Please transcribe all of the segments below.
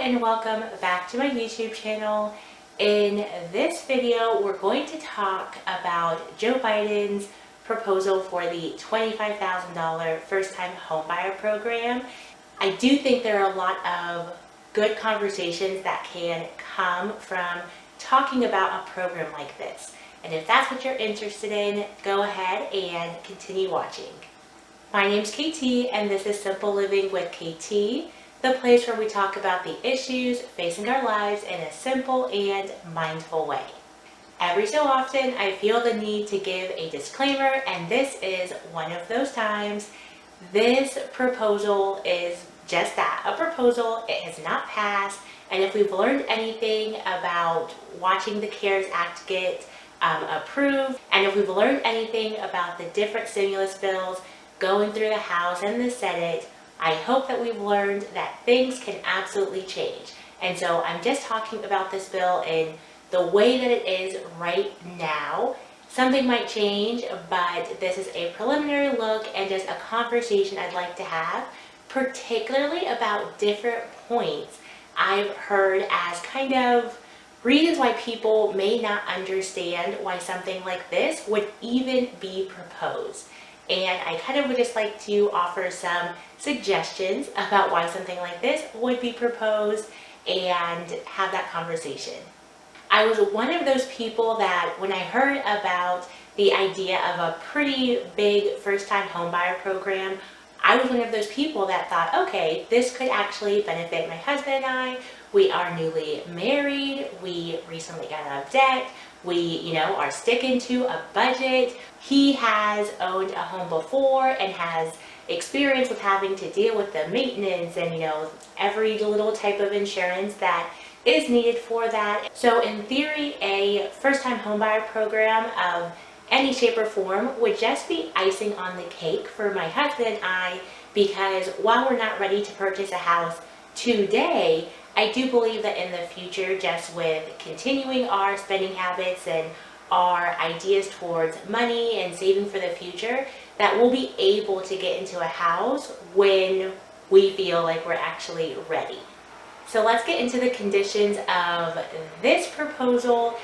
and welcome back to my YouTube channel. In this video, we're going to talk about Joe Biden's proposal for the $25,000 first-time homebuyer program. I do think there are a lot of good conversations that can come from talking about a program like this. And if that's what you're interested in, go ahead and continue watching. My name's KT, and this is Simple Living with KT, the place where we talk about the issues facing our lives in a simple and mindful way. Every so often, I feel the need to give a disclaimer, and this is one of those times. This proposal is just that, a proposal. It has not passed, and if we've learned anything about watching the CARES Act get approved, and if we've learned anything about the different stimulus bills going through the House and the Senate, I hope that we've learned that things can absolutely change. And so I'm just talking about this bill in the way that it is right now. Something might change, but this is a preliminary look and just a conversation I'd like to have, particularly about different points I've heard as kind of reasons why people may not understand why something like this would even be proposed. And I kind of would just like to offer some suggestions about why something like this would be proposed and have that conversation. I was one of those people that when I heard about the idea of a pretty big first-time homebuyer program, I was one of those people that thought, okay, this could actually benefit my husband and I. We are newly married. We recently got out of debt. We, are sticking to a budget. He has owned a home before and has experience with having to deal with the maintenance and, every little type of insurance that is needed for that. So in theory, a first-time homebuyer program of any shape or form would just be icing on the cake for my husband and I, because while we're not ready to purchase a house today, I do believe that in the future, just with continuing our spending habits and our ideas towards money and saving for the future, that we'll be able to get into a house when we feel like we're actually ready. So let's get into the conditions of this proposal.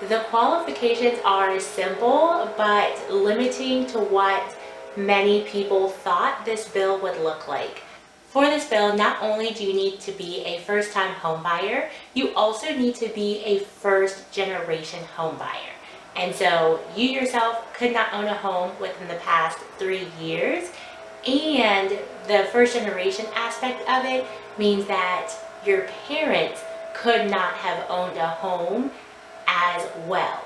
The qualifications are simple, but limiting to what many people thought this bill would look like. For this bill, not only do you need to be a first-time home buyer, you also need to be a first-generation home buyer. And so you yourself could not own a home within the past 3 years. And the first-generation aspect of it means that your parents could not have owned a home as well.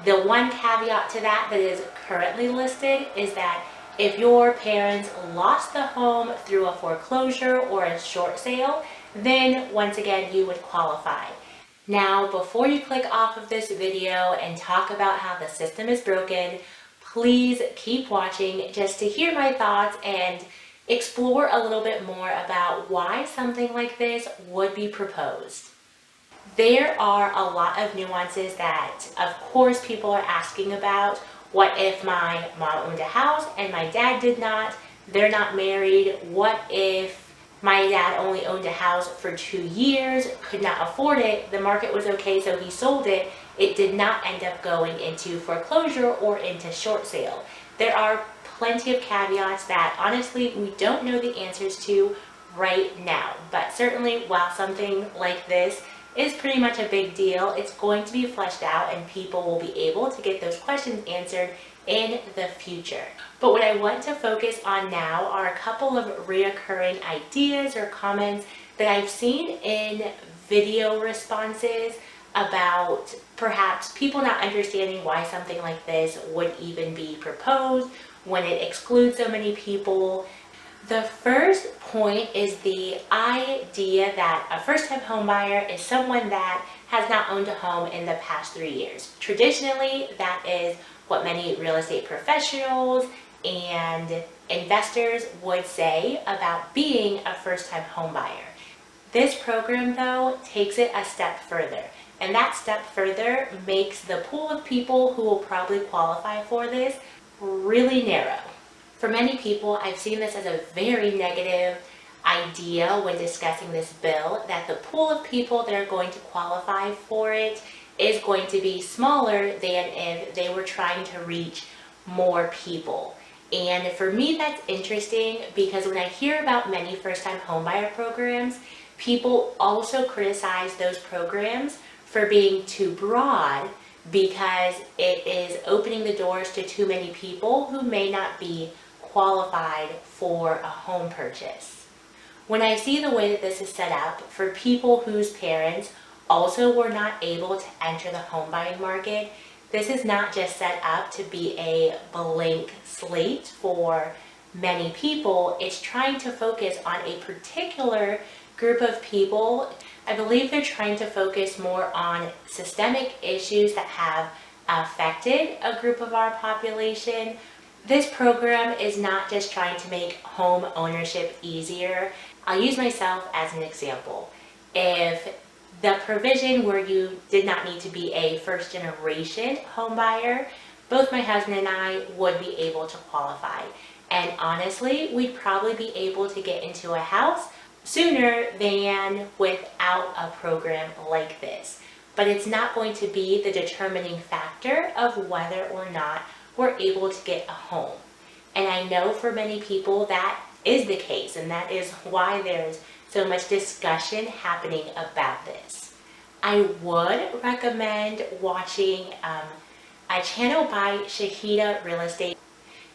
The one caveat to that is currently listed is that if your parents lost the home through a foreclosure or a short sale, then once again you would qualify. Now, before you click off of this video and talk about how the system is broken, please keep watching just to hear my thoughts and explore a little bit more about why something like this would be proposed. There are a lot of nuances that, of course, people are asking about. What if my mom owned a house and my dad did not? They're not married. What if my dad only owned a house for 2 years, could not afford it, the market was okay, so he sold it. It did not end up going into foreclosure or into short sale. There are plenty of caveats that honestly we don't know the answers to right now. But certainly while something like this is pretty much a big deal, it's going to be fleshed out and people will be able to get those questions answered in the future. But what I want to focus on now are a couple of reoccurring ideas or comments that I've seen in video responses about perhaps people not understanding why something like this would even be proposed when it excludes so many people. The first point is the idea that a first-time home buyer is someone that has not owned a home in the past 3 years. Traditionally, that is what many real estate professionals and investors would say about being a first-time home buyer. This program, though, takes it a step further. And that step further makes the pool of people who will probably qualify for this really narrow. For many people, I've seen this as a very negative idea when discussing this bill that the pool of people that are going to qualify for it is going to be smaller than if they were trying to reach more people. And for me, that's interesting because when I hear about many first-time homebuyer programs, people also criticize those programs for being too broad because it is opening the doors to too many people who may not be qualified for a home purchase. When I see the way that this is set up for people whose parents also were not able to enter the home buying market, this is not just set up to be a blank slate for many people. It's trying to focus on a particular group of people. I believe they're trying to focus more on systemic issues that have affected a group of our population. This program is not just trying to make home ownership easier. I'll use myself as an example. If the provision where you did not need to be a first generation home buyer, both my husband and I would be able to qualify. And honestly, we'd probably be able to get into a house sooner than without a program like this. But it's not going to be the determining factor of whether or not we're able to get a home. And I know for many people that is the case, and that is why there's so much discussion happening about this. I would recommend watching a channel by Shahida Real Estate.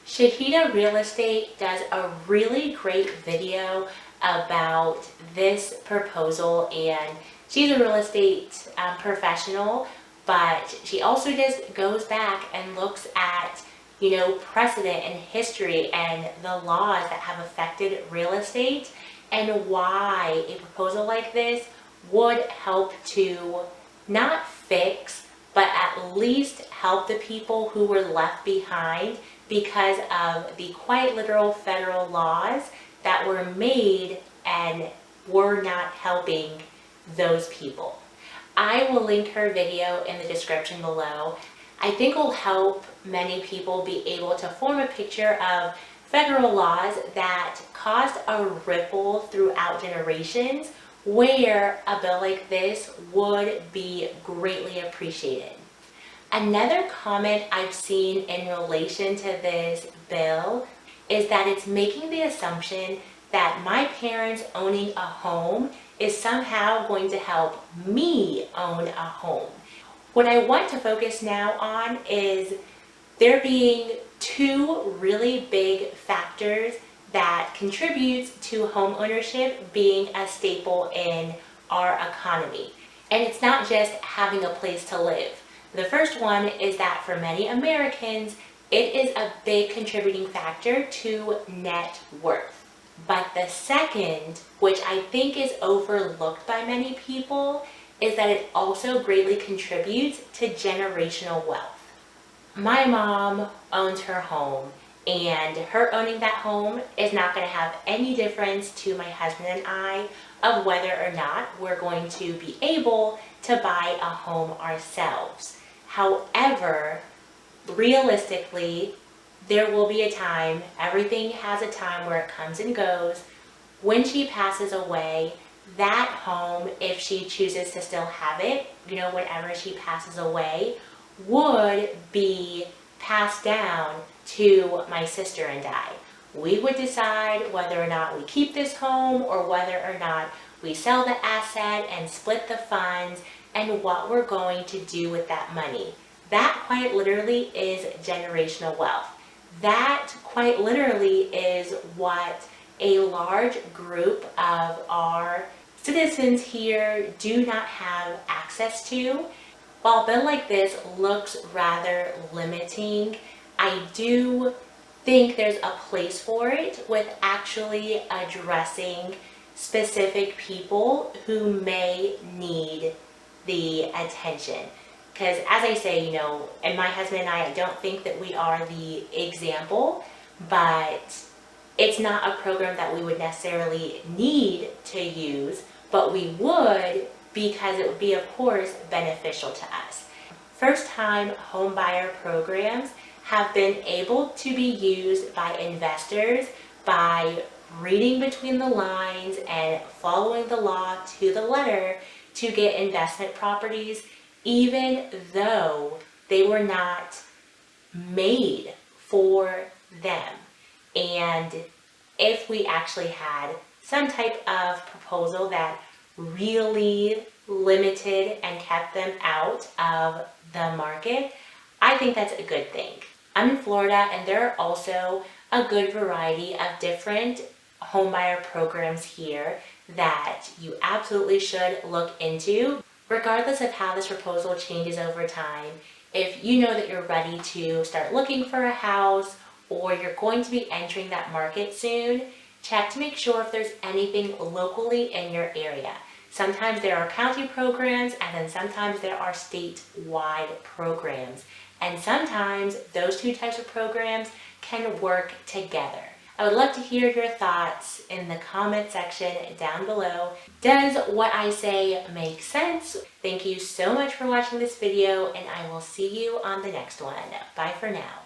Shahida Real Estate does a really great video about this proposal, and she's a real estate professional, but she also just goes back and looks at precedent and history and the laws that have affected real estate and why a proposal like this would help to not fix, but at least help the people who were left behind because of the quite literal federal laws that were made and were not helping those people. I will link her video in the description below. I think it will help many people be able to form a picture of federal laws that caused a ripple throughout generations where a bill like this would be greatly appreciated. Another comment I've seen in relation to this bill is that it's making the assumption that my parents owning a home is somehow going to help me own a home. What I want to focus now on is there being two really big factors that contributes to home ownership being a staple in our economy. And it's not just having a place to live. The first one is that for many Americans, it is a big contributing factor to net worth. But the second, which I think is overlooked by many people, is that it also greatly contributes to generational wealth. My mom owns her home, and her owning that home is not going to have any difference to my husband and I of whether or not we're going to be able to buy a home ourselves. However, realistically, there will be a time, everything has a time where it comes and goes. When she passes away, that home, if she chooses to still have it, whenever she passes away, would be passed down to my sister and I. We would decide whether or not we keep this home or whether or not we sell the asset and split the funds and what we're going to do with that money. That quite literally is generational wealth. That quite literally is what a large group of our citizens here do not have access to. While a bill like this looks rather limiting, I do think there's a place for it with actually addressing specific people who may need the attention. Because as I say, and my husband and I don't think that we are the example, but it's not a program that we would necessarily need to use, but we would because it would be, of course, beneficial to us. First-time homebuyer programs have been able to be used by investors, by reading between the lines and following the law to the letter to get investment properties, even though they were not made for them. And if we actually had some type of proposal that really limited and kept them out of the market, I think that's a good thing. I'm in Florida, and there are also a good variety of different homebuyer programs here that you absolutely should look into. Regardless of how this proposal changes over time, if you know that you're ready to start looking for a house or you're going to be entering that market soon, check to make sure if there's anything locally in your area. Sometimes there are county programs, and then sometimes there are statewide programs. And sometimes those two types of programs can work together. I would love to hear your thoughts in the comment section down below. Does what I say make sense? Thank you so much for watching this video, and I will see you on the next one. Bye for now.